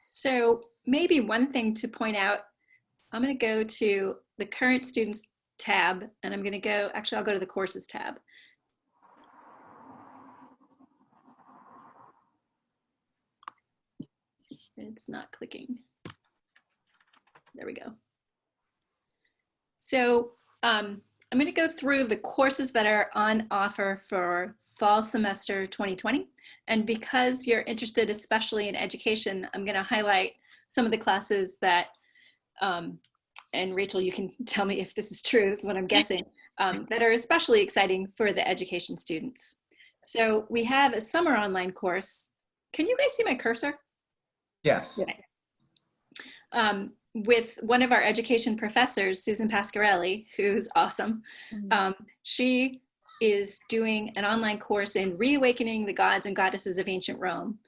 So maybe one thing to point out, I'm going to go to the current students tab, and I'm going to go, actually, I'll go to the courses tab. It's not clicking. There we go. So I'm going to go through the courses that are on offer for fall semester 2020. And because you're interested especially in education, I'm going to highlight some of the classes that, and Rachel, you can tell me if this is true, this is what I'm guessing, that are especially exciting for the education students. So we have a summer online course. Can you guys see my cursor? Yes. Okay. With one of our education professors, Susan Pasquarelli, who's awesome. She is doing an online course in Reawakening the Gods and Goddesses of Ancient Rome.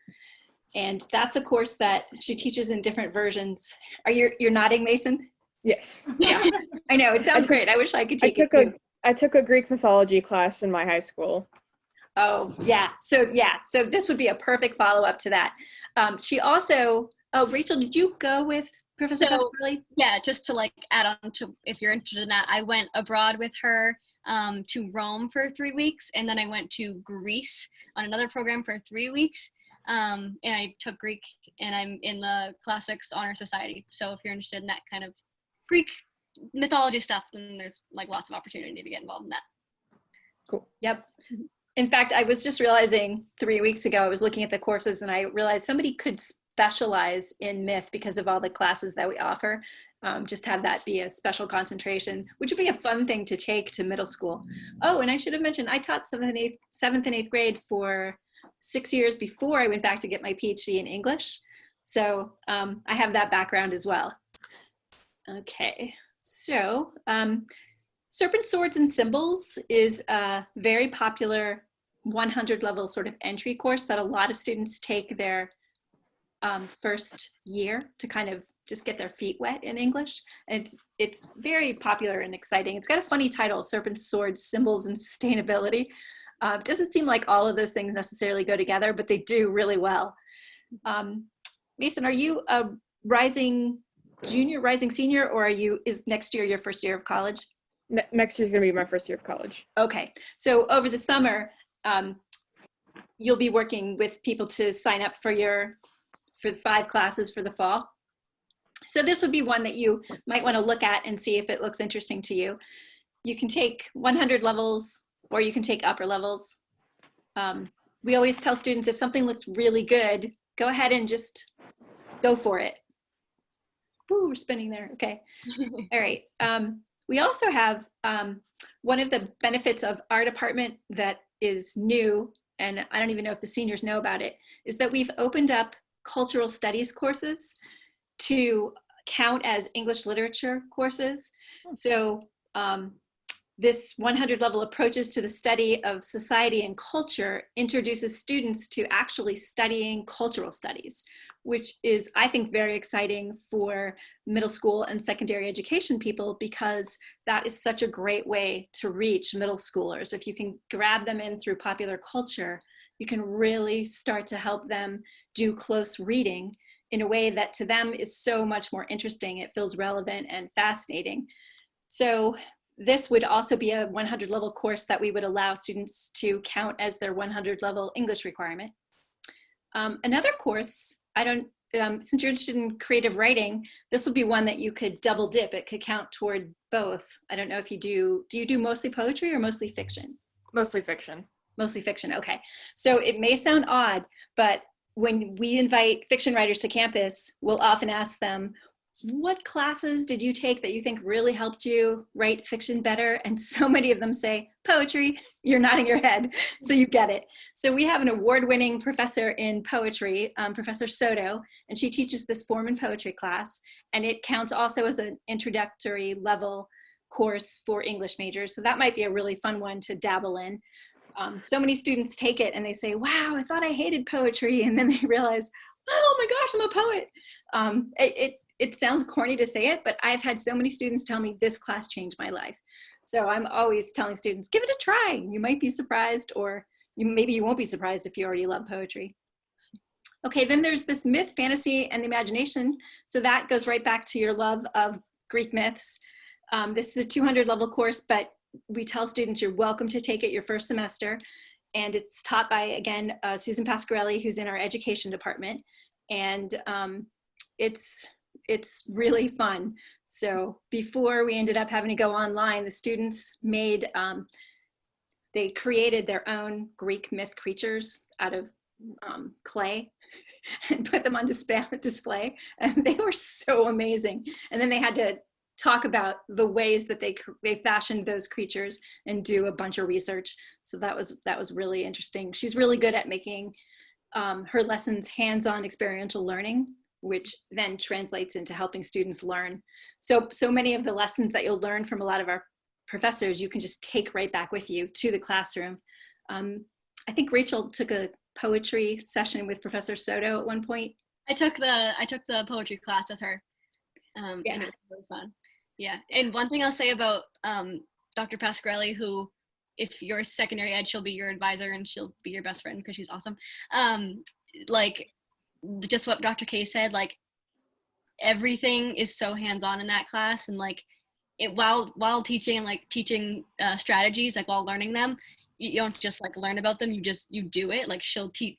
And that's a course that she teaches in different versions. You're nodding, Mason? Yes. Yeah, I know, it sounds great. I wish I could take it too. I took a Greek mythology class in my high school. Oh, yeah. So this would be a perfect follow-up to that. She also, oh, Rachel, did you go with Professor Pasquarelli? Yeah, just to like add on to, if you're interested in that, I went abroad with her to Rome for 3 weeks, and then I went to Greece on another program for 3 weeks. And I took Greek, and I'm in the Classics Honor Society. So if you're interested in that kind of Greek mythology stuff, then there's like lots of opportunity to get involved in that. Cool. Yep. In fact, I was just realizing 3 weeks ago, I was looking at the courses and I realized somebody could specialize in myth because of all the classes that we offer. Just have that be a special concentration, which would be a fun thing to take to middle school. Oh, and I should have mentioned, I taught 7th and 8th grade for 6 years before I went back to get my PhD in English. So I have that background as well. Okay, so Serpent, Swords, and Symbols is a very popular 100 level sort of entry course that a lot of students take their first year to kind of just get their feet wet in English. And it's very popular and exciting. It's got a funny title, Serpent, Swords, Symbols, and Sustainability. It doesn't seem like all of those things necessarily go together, but they do really well. Mason, are you a rising junior, rising senior, or is next year your first year of college? Next year is going to be my first year of college. Okay, so over the summer, you'll be working with people to sign up for the 5 classes for the fall. So this would be one that you might want to look at and see if it looks interesting to you. You can take 100 levels, or you can take upper levels. We always tell students, if something looks really good, go ahead and just go for it. Ooh, we're spinning there. Okay. All right. We also have one of the benefits of our department that is new, and I don't even know if the seniors know about it, is that we've opened up cultural studies courses to count as English literature courses. So this 100 level approaches to the study of society and culture introduces students to actually studying cultural studies, which is, I think, very exciting for middle school and secondary education people, because that is such a great way to reach middle schoolers. If you can grab them in through popular culture, you can really start to help them do close reading in a way that to them is so much more interesting. It feels relevant and fascinating. So this would also be a 100 level course that we would allow students to count as their 100 level English requirement. Another course, since you're interested in creative writing, this would be one that you could double dip. It could count toward both. I don't know if do you do mostly poetry or mostly fiction? Mostly fiction. Mostly fiction, okay. So it may sound odd, but when we invite fiction writers to campus, we'll often ask them, what classes did you take that you think really helped you write fiction better? And so many of them say poetry. You're nodding your head, so you get it. So we have an award-winning professor in poetry, Professor Soto, and she teaches this form and poetry class, and it counts also as an introductory level course for English majors. So that might be a really fun one to dabble in. So many students take it and they say, wow, I thought I hated poetry. And then they realize, oh my gosh, I'm a poet. It sounds corny to say it, but I've had so many students tell me this class changed my life. So I'm always telling students, give it a try. You might be surprised, or maybe you won't be surprised if you already love poetry. Okay, then there's this myth, fantasy, and the imagination. So that goes right back to your love of Greek myths. This is a 200 level course, but we tell students you're welcome to take it your first semester. And it's taught by, again, Susan Pasquarelli, who's in our education department. And it's really fun. So before we ended up having to go online, the students made, they created their own Greek myth creatures out of clay and put them on display. And they were so amazing. And then they had to talk about the ways that they fashioned those creatures and do a bunch of research. So that was really interesting. She's really good at making her lessons hands-on experiential learning, which then translates into helping students learn. So many of the lessons that you'll learn from a lot of our professors, you can just take right back with you to the classroom. I think Rachel took a poetry session with Professor Soto at one point. I took the poetry class with her. And it was really fun. Yeah, and one thing I'll say about Dr. Pasquarelli, who, if you're secondary ed, she'll be your advisor and she'll be your best friend because she's awesome. Like, just what Dr. K said, like, everything is so hands-on in that class, and like, while teaching and like teaching strategies, like while learning them, you don't just like learn about them, you do it. Like,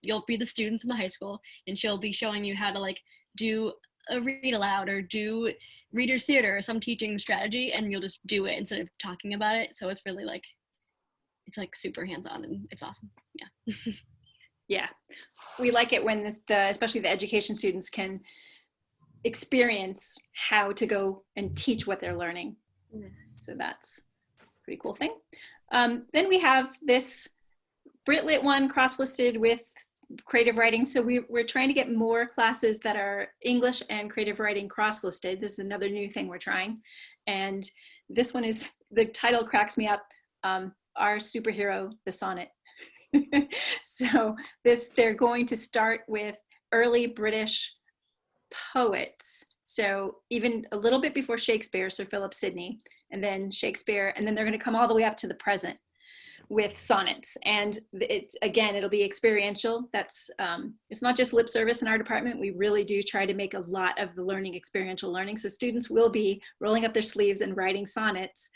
you'll be the students in the high school and she'll be showing you how to like do a read aloud or do reader's theater or some teaching strategy, and you'll just do it instead of talking about it. So it's really like, it's like super hands-on and it's awesome. Yeah. Yeah, we like it when especially the education students can experience how to go and teach what they're learning. Mm-hmm. So that's a pretty cool thing. Then we have this BritLit one cross-listed with creative writing. So we're trying to get more classes that are English and creative writing cross-listed. This is another new thing we're trying. And this one is, the title cracks me up, Our Superhero, the Sonnet. So they're going to start with early British poets. So even a little bit before Shakespeare, Sir Philip Sidney, and then Shakespeare, and then they're going to come all the way up to the present with sonnets. And it'll be experiential. That's it's not just lip service in our department. We really do try to make a lot of the learning experiential learning. So students will be rolling up their sleeves and writing sonnets,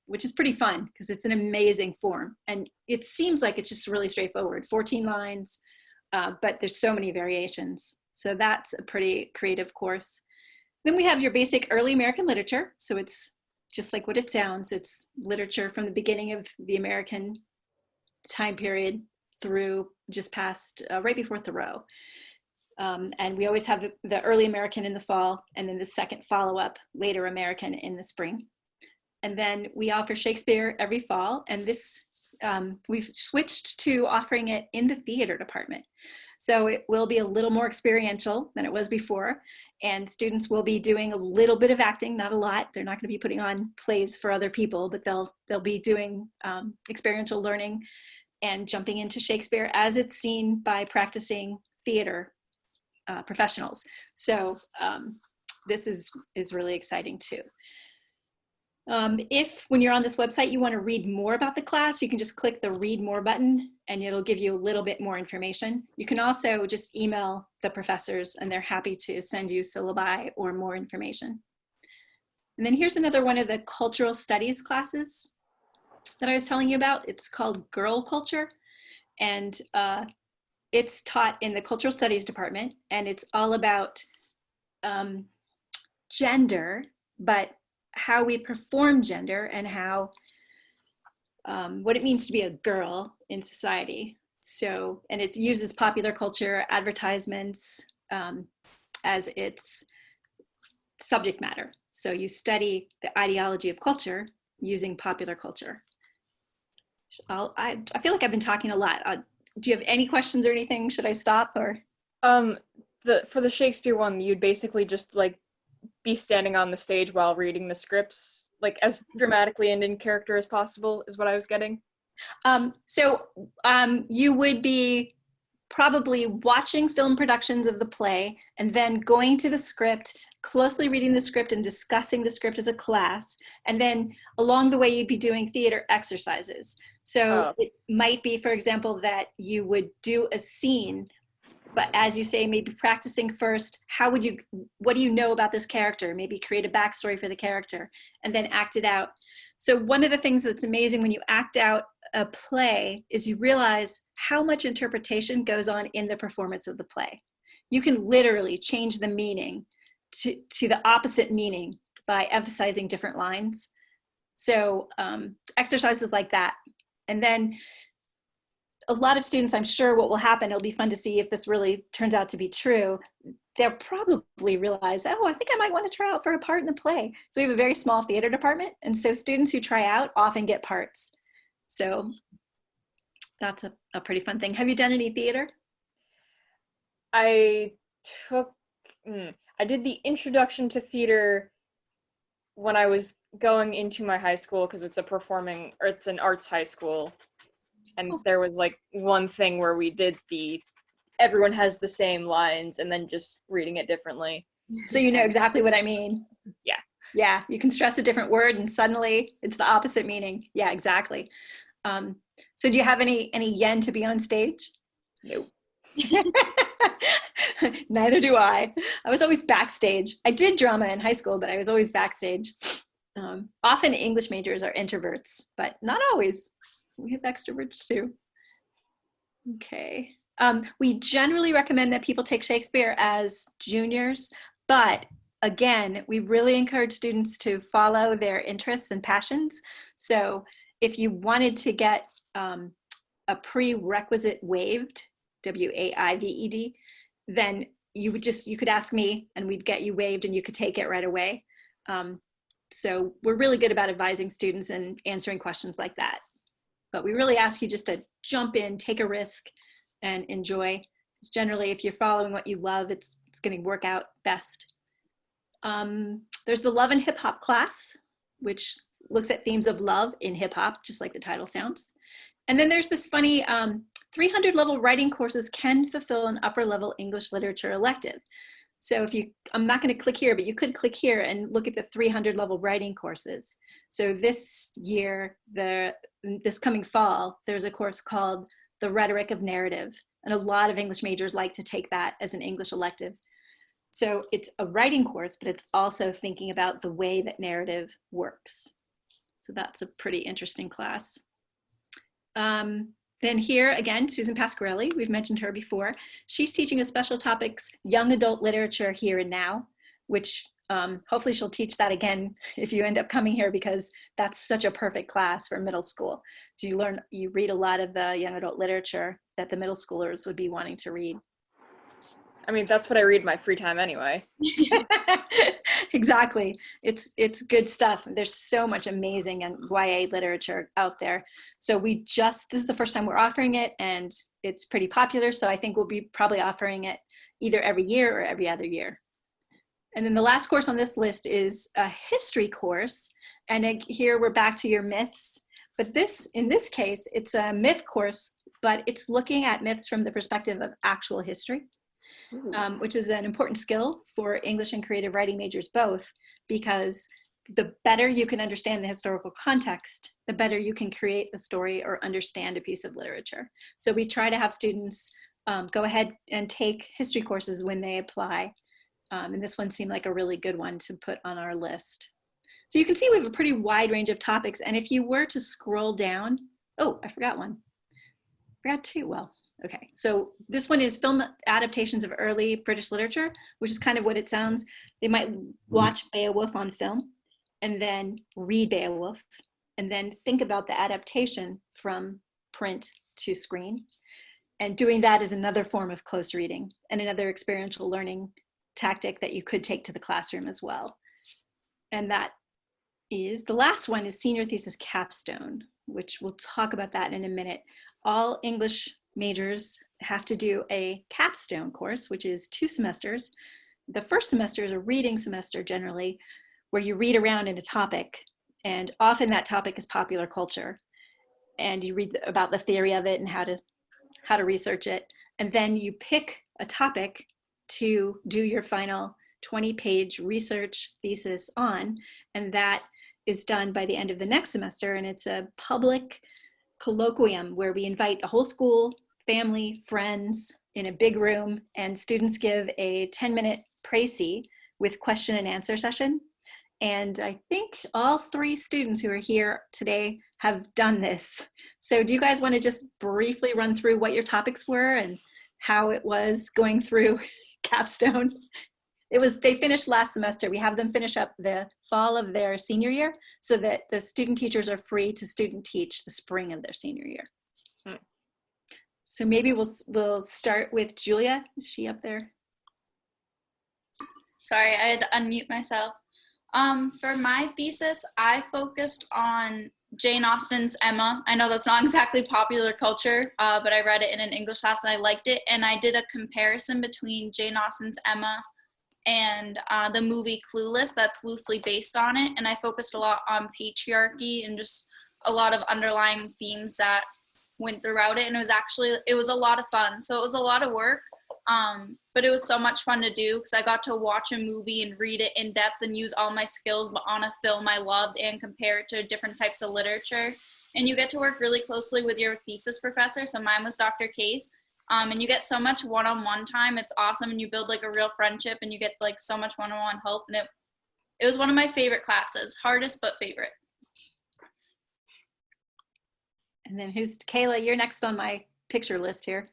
which is pretty fun because it's an amazing form. And it seems like it's just really straightforward, 14 lines, but there's so many variations. So that's a pretty creative course. Then we have your basic early American literature. So it's just like what it sounds. It's literature from the beginning of the American time period through just past, right before Thoreau. And we always have the early American in the fall, and then the second follow-up, later American, in the spring. And then we offer Shakespeare every fall, and this, we've switched to offering it in the theater department. So it will be a little more experiential than it was before, and students will be doing a little bit of acting, not a lot. They're not going to be putting on plays for other people, but they'll be doing experiential learning and jumping into Shakespeare as it's seen by practicing theater professionals. So this is really exciting too. If when you're on this website you want to read more about the class, you can just click the read more button and it'll give you a little bit more information. You can also just email the professors and they're happy to send you syllabi or more information. And then here's another one of the cultural studies classes that I was telling you about. It's called Girl Culture, and it's taught in the cultural studies department, and it's all about gender, but how we perform gender and how what it means to be a girl in society. So, and it uses popular culture, advertisements as its subject matter. So you study the ideology of culture using popular culture. I feel like I've been talking a lot. Do you have any questions or anything? Should I stop or? For the Shakespeare one, you'd basically just like be standing on the stage while reading the scripts, like as dramatically and in character as possible, is what I was getting. You would be probably watching film productions of the play and then going to the script, closely reading the script and discussing the script as a class. And then along the way, you'd be doing theater exercises. So it might be, for example, that you would do a scene But as you say, maybe practicing first, what do you know about this character? Maybe create a backstory for the character and then act it out. So one of the things that's amazing when you act out a play is you realize how much interpretation goes on in the performance of the play. You can literally change the meaning to the opposite meaning by emphasizing different lines. So exercises like that. And then a lot of students, I'm sure what will happen, it'll be fun to see if this really turns out to be true, they'll probably realize, oh, I think I might want to try out for a part in a play. So we have a very small theater department. And so students who try out often get parts. So that's a pretty fun thing. Have you done any theater? I did the introduction to theater when I was going into my high school, because it's an arts high school. And there was like one thing where we did everyone has the same lines and then just reading it differently. So you know exactly what I mean. Yeah. Yeah, you can stress a different word and suddenly it's the opposite meaning. Yeah, exactly. So do you have any yen to be on stage? Nope. Neither do I. I was always backstage. I did drama in high school, but I was always backstage. Often English majors are introverts, but not always. We have extroverts too. Okay. We generally recommend that people take Shakespeare as juniors, but again, we really encourage students to follow their interests and passions. So if you wanted to get a prerequisite waived, W-A-I-V-E-D, then you could ask me and we'd get you waived and you could take it right away. So we're really good about advising students and answering questions like that. But we really ask you just to jump in, take a risk, and enjoy. Because generally, if you're following what you love, it's going to work out best. There's the Love and Hip Hop class, which looks at themes of love in hip hop, just like the title sounds. And then there's this funny 300 level writing courses can fulfill an upper level English literature elective. So I'm not going to click here, but you could click here and look at the 300 level writing courses. So this year, this coming fall, there's a course called The Rhetoric of Narrative. And a lot of English majors like to take that as an English elective. So it's a writing course, but it's also thinking about the way that narrative works. So that's a pretty interesting class. Then here again, Susan Pasquarelli, we've mentioned her before. She's teaching a special topics, young adult literature here and now, which hopefully she'll teach that again if you end up coming here, because that's such a perfect class for middle school. So you read a lot of the young adult literature that the middle schoolers would be wanting to read. I mean, that's what I read in my free time anyway. Exactly. It's good stuff. There's so much amazing YA literature out there. So this is the first time we're offering it, and it's pretty popular. So I think we'll be probably offering it either every year or every other year. And then the last course on this list is a history course. And here we're back to your myths. But in this case, it's a myth course, but it's looking at myths from the perspective of actual history. Which is an important skill for English and creative writing majors both, because the better you can understand the historical context, the better you can create a story or understand a piece of literature. So we try to have students go ahead and take history courses when they apply. And this one seemed like a really good one to put on our list. So you can see we have a pretty wide range of topics. And if you were to scroll down, oh, I forgot one. I forgot two, well. Okay, so this one is film adaptations of early British literature, which is kind of what it sounds. They might watch Beowulf on film and then read Beowulf and then think about the adaptation from print to screen. And doing that is another form of close reading and another experiential learning tactic that you could take to the classroom as well. And that is, the last one is senior thesis capstone, which we'll talk about that in a minute. All English majors have to do a capstone course, which is 2 semesters. The first semester is a reading semester generally, where you read around in a topic, and often that topic is popular culture. And you read about the theory of it and how to research it. And then you pick a topic to do your final 20-page research thesis on, and that is done by the end of the next semester. And it's a public colloquium where we invite the whole school, family, friends, in a big room, and students give a 10-minute précis with question and answer session. And I think all 3 students who are here today have done this. So do you guys want to just briefly run through what your topics were and how it was going through Capstone? They finished last semester. We have them finish up the fall of their senior year so that the student teachers are free to student teach the spring of their senior year. So maybe we'll start with Julia. Is she up there? Sorry, I had to unmute myself. For my thesis, I focused on Jane Austen's Emma. I know that's not exactly popular culture, but I read it in an English class and I liked it. And I did a comparison between Jane Austen's Emma and the movie Clueless that's loosely based on it. And I focused a lot on patriarchy and just a lot of underlying themes that went throughout it. And it was a lot of fun. So it was a lot of work. But it was so much fun to do because I got to watch a movie and read it in depth and use all my skills, but on a film I loved, and compare it to different types of literature. And you get to work really closely with your thesis professor. So mine was Dr. Case. And you get so much one-on-one time. It's awesome. And you build like a real friendship and you get like so much one-on-one help. And it was one of my favorite classes, hardest, but favorite. And then Kayla, you're next on my picture list here.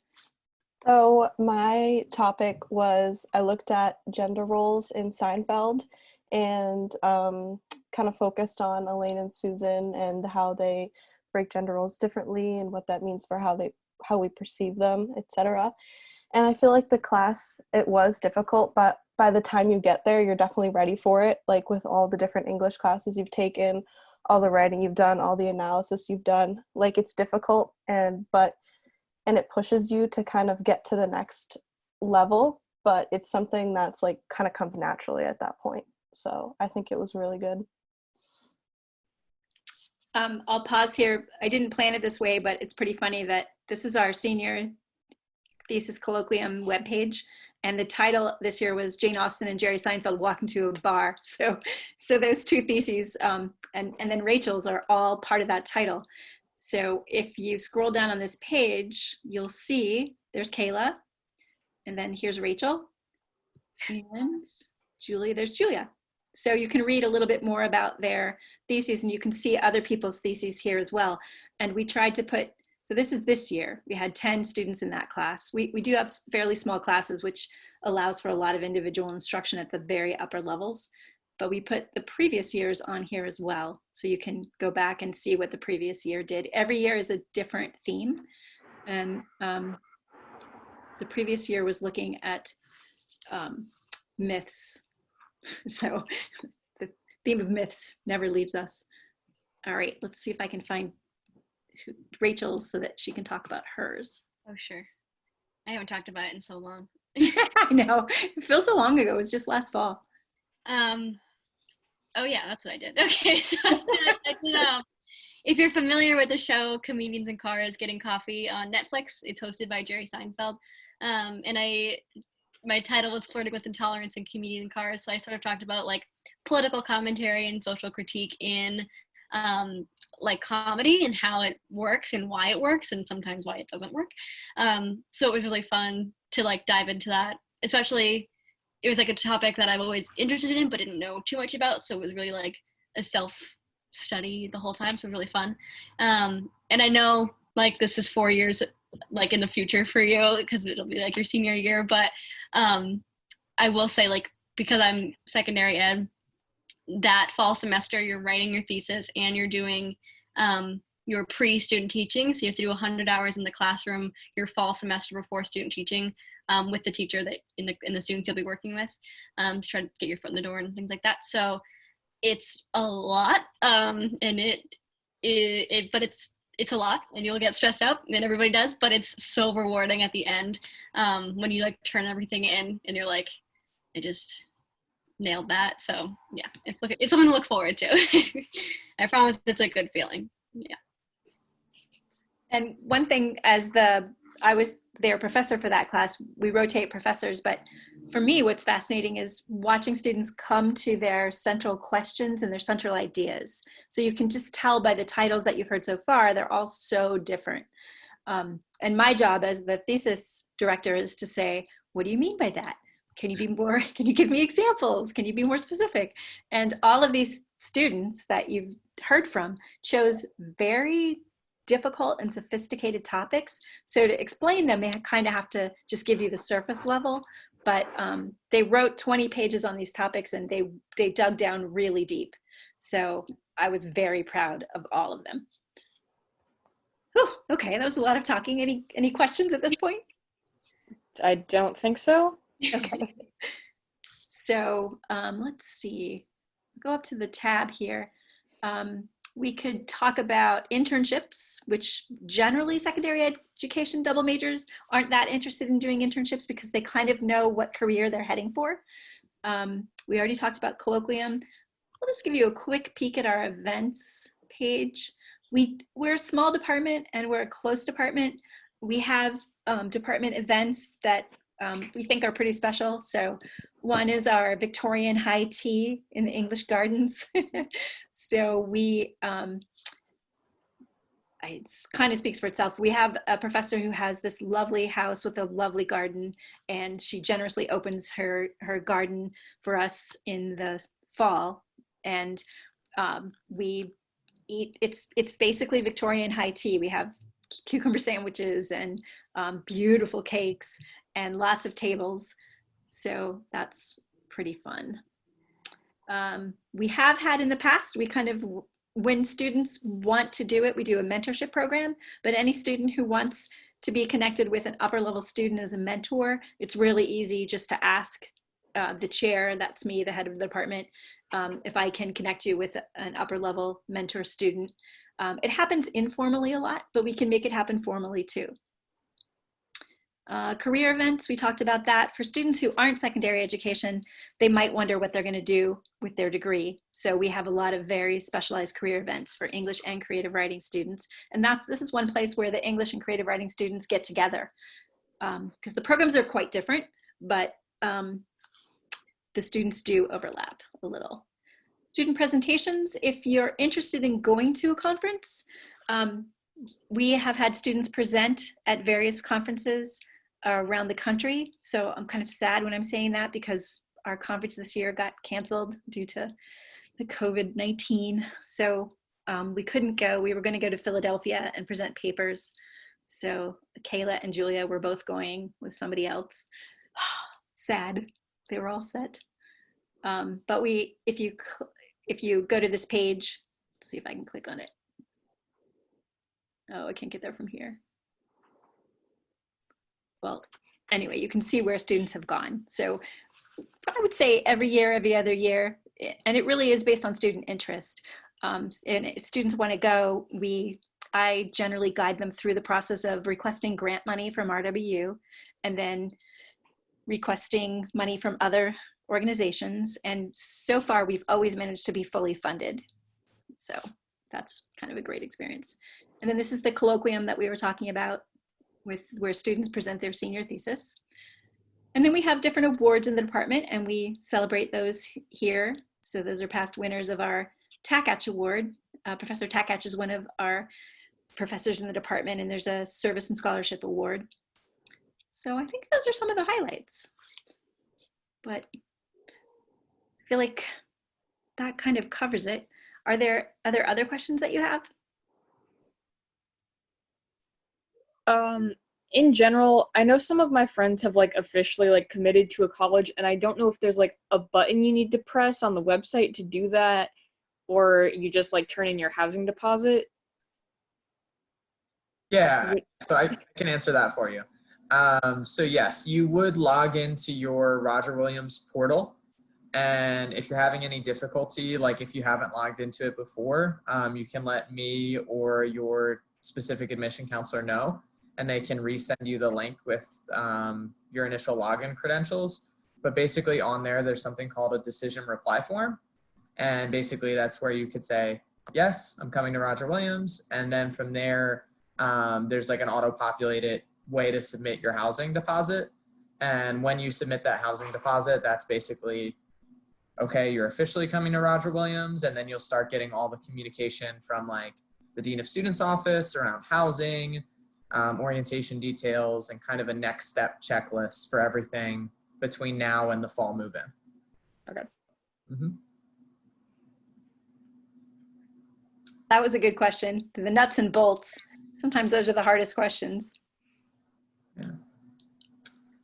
So my topic was, I looked at gender roles in Seinfeld and kind of focused on Elaine and Susan and how they break gender roles differently and what that means for how we perceive them, etc. And I feel like the class, it was difficult, but by the time you get there, you're definitely ready for it. Like with all the different English classes you've taken, all the writing you've done, all the analysis you've done, like it's difficult and it pushes you to kind of get to the next level, but it's something that's like kind of comes naturally at that point. So I think it was really good. I'll pause here. I didn't plan it this way, but it's pretty funny that this is our senior thesis colloquium webpage. And the title this year was Jane Austen and Jerry Seinfeld Walk into a Bar. So those 2 theses and then Rachel's are all part of that title. So if you scroll down on this page, you'll see there's Kayla, and then here's Rachel, and Julia, there's Julia. So you can read a little bit more about their theses, and you can see other people's theses here as well. And we tried to put, so this is this year, we had 10 students in that class. We do have fairly small classes, which allows for a lot of individual instruction at the very upper levels. But we put the previous years on here as well. So you can go back and see what the previous year did. Every year is a different theme. And the previous year was looking at myths. So the theme of myths never leaves us. All right, let's see if I can find Rachel's so that she can talk about hers. Oh, sure. I haven't talked about it in so long. I know, it feels so long ago. It was just last fall. Oh yeah, that's what I did. Okay, so I did, if you're familiar with the show Comedians in Cars Getting Coffee on Netflix, it's hosted by Jerry Seinfeld. And my title was Flirting with Intolerance in Comedians in Cars. So I sort of talked about like political commentary and social critique in like comedy and how it works and why it works and sometimes why it doesn't work. So it was really fun to like dive into that, especially it was like a topic that I'm always interested in but didn't know too much about. So it was really like a self-study the whole time. So it was really fun. And I know like this is 4 years like in the future for you because it'll be like your senior year. But I will say like because I'm secondary ed, that fall semester you're writing your thesis and you're doing your pre-student teaching. So you have to do 100 hours in the classroom your fall semester before student teaching. With the teacher that in the students you'll be working with to try to get your foot in the door and things like that. So it's a lot, and but it's a lot, and you'll get stressed out, and everybody does. But it's so rewarding at the end when you like turn everything in, and you're like, I just nailed that. So yeah, it's something to look forward to. I promise it's a good feeling. Yeah. And one thing, I was their professor for that class, we rotate professors, but for me, what's fascinating is watching students come to their central questions and their central ideas. So you can just tell by the titles that you've heard so far, they're all so different. And my job as the thesis director is to say, what do you mean by that? Can you give me examples? Can you be more specific? And all of these students that you've heard from chose very difficult and sophisticated topics. So to explain them, they kind of have to just give you the surface level, but they wrote 20 pages on these topics and they dug down really deep. So I was very proud of all of them. Whew, okay, that was a lot of talking. Any questions at this point? I don't think so. Okay. So let's see, go up to the tab here. We could talk about internships, which generally secondary education double majors aren't that interested in doing internships because they kind of know what career they're heading for. We already talked about colloquium. I'll just give you a quick peek at our events page. We're a small department and we're a close department. We have department events that we think are pretty special. So one is our Victorian high tea in the English Gardens. So we, it kind of speaks for itself. We have a professor who has this lovely house with a lovely garden, and she generously opens her garden for us in the fall. And we eat, it's basically Victorian high tea. We have cucumber sandwiches and beautiful cakes and lots of tables. So that's pretty fun. We have had in the past, we kind of, when students want to do it, we do a mentorship program, but any student who wants to be connected with an upper level student as a mentor, it's really easy just to ask the chair, that's me, the head of the department, if I can connect you with an upper level mentor student. It happens informally a lot, but we can make it happen formally too. Career events, we talked about that. For students who aren't secondary education, they might wonder what they're going to do with their degree. So we have a lot of very specialized career events for English and creative writing students. And this is one place where the English and creative writing students get together, because the programs are quite different, but the students do overlap a little. Student presentations, if you're interested in going to a conference, we have had students present at various conferences around the country. So I'm kind of sad when I'm saying that because our conference this year got canceled due to the COVID-19. So we couldn't go. We were going to go to Philadelphia and present papers. So Kayla and Julia were both going with somebody else. Sad. They were all set. But if you go to this page, let's see if I can click on it. Oh, I can't get there from here. Well, anyway, you can see where students have gone. So I would say every year, every other year, and it really is based on student interest. And if students want to go, I generally guide them through the process of requesting grant money from RWU and then requesting money from other organizations. And so far, we've always managed to be fully funded. So that's kind of a great experience. And then this is the colloquium that we were talking about, where students present their senior thesis. And then we have different awards in the department and we celebrate those here. So those are past winners of our Takach Award. Professor Takach is one of our professors in the department, and there's a Service and Scholarship Award. So I think those are some of the highlights. But I feel like that kind of covers it. Are there other questions that you have? In general, I know some of my friends have officially committed to a college, and I don't know if there's a button you need to press on the website to do that, or you just turn in your housing deposit. Yeah, so I can answer that for you. So yes, you would log into your Roger Williams portal, and if you're having any difficulty, if you haven't logged into it before, you can let me or your specific admission counselor know, and they can resend you the link with your initial login credentials. But basically on there, there's something called a decision reply form. And basically that's where you could say, yes, I'm coming to Roger Williams. And then from there, there's an auto-populated way to submit your housing deposit. And when you submit that housing deposit, that's basically, okay, you're officially coming to Roger Williams. And then you'll start getting all the communication from the Dean of Students office around housing, orientation details, and kind of a next step checklist for everything between now and the fall move-in. Okay. That was a good question. The nuts and bolts. Sometimes those are the hardest questions. Yeah.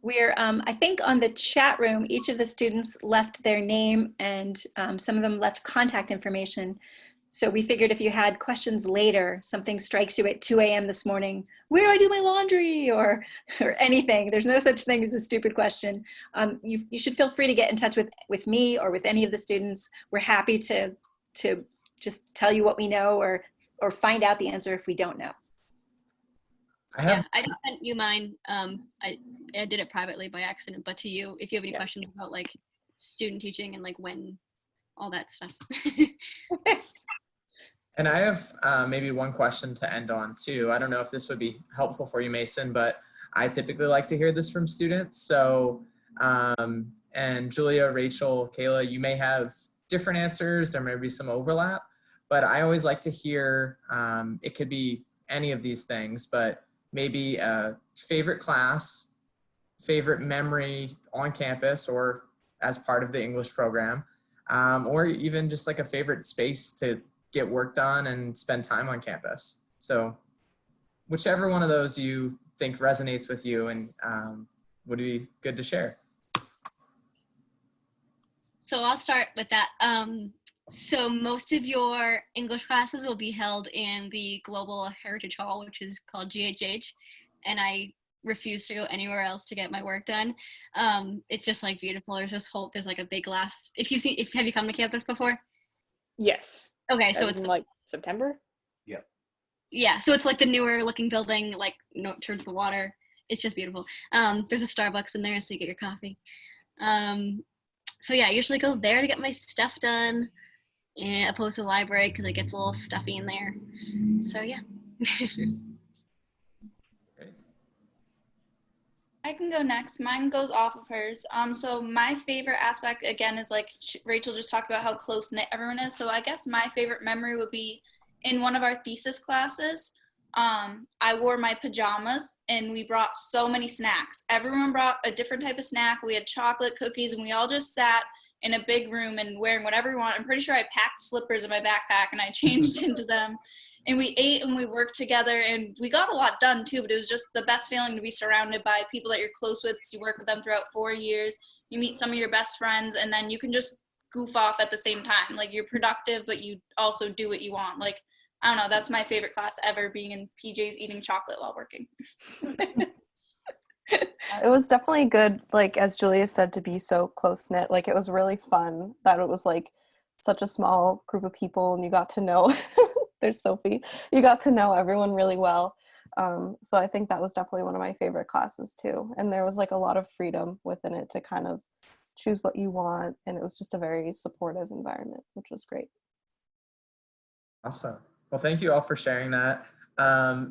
We're, I think on the chat room, each of the students left their name and some of them left contact information. So we figured if you had questions later, something strikes you at 2 a.m. this morning, where do I do my laundry, or anything. There's no such thing as a stupid question. You should feel free to get in touch with me or with any of the students. We're happy to just tell you what we know, or find out the answer if we don't know. Yeah, I just sent you mine. I did it privately by accident, but to you, if you have any questions about like student teaching and like when, all that stuff. And I have maybe one question to end on too. I don't know if this would be helpful for you, Mason, but I typically like to hear this from students. So, and Julia, Rachel, Kayla, you may have different answers. There may be some overlap, but I always like to hear, it could be any of these things, but maybe a favorite class, favorite memory on campus or as part of the English program, or even just like a favorite space to get work done and spend time on campus. So whichever one of those you think resonates with you and would be good to share. So I'll start with that. So most of your English classes will be held in the Global Heritage Hall, which is called GHH, and I refuse to go anywhere else to get my work done. It's just like beautiful. There's like a big glass. Have you come to campus before? Yes. Okay, so it's like September? Yeah, so it's like the newer looking building, like towards the water. It's just beautiful. There's a Starbucks in there, so you get your coffee. So yeah, I usually go there to get my stuff done, opposed to the library because it gets a little stuffy in there. So yeah. I can go next. Mine goes off of hers. So my favorite aspect, again, is like Rachel just talked about how close-knit everyone is. So I guess my favorite memory would be in one of our thesis classes. I wore my pajamas and we brought so many snacks. Everyone brought a different type of snack. We had chocolate, cookies, and we all just sat in a big room and wearing whatever we want. I'm pretty sure I packed slippers in my backpack and I changed into them. And we ate and we worked together and we got a lot done too, but it was just the best feeling to be surrounded by people that you're close with because you work with them throughout 4 years. You meet some of your best friends and then you can just goof off at the same time. Like you're productive, but you also do what you want. Like, I don't know, that's my favorite class ever, being in PJs eating chocolate while working. It was definitely good, like as Julia said, to be so close-knit. Like it was really fun that it was like such a small group of people and you got to know there's Sophie. You got to know everyone really well. So I think that was definitely one of my favorite classes too. And there was like a lot of freedom within it to kind of choose what you want. And it was just a very supportive environment, which was great. Awesome. Well, thank you all for sharing that.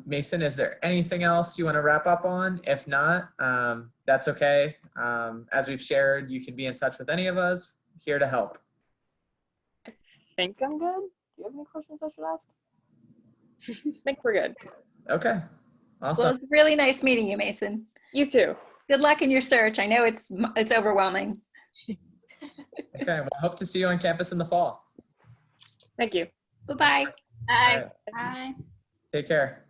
Mason, is there anything else you want to wrap up on? If not, that's okay. As we've shared, you can be in touch with any of us, here to help. I think I'm good. Do you have any questions I should ask? I think we're good. Okay. Awesome. Well, it's really nice meeting you, Mason. You too. Good luck in your search. I know it's overwhelming. Okay. Well, hope to see you on campus in the fall. Thank you. Bye-bye. Bye. All right. Bye. Take care.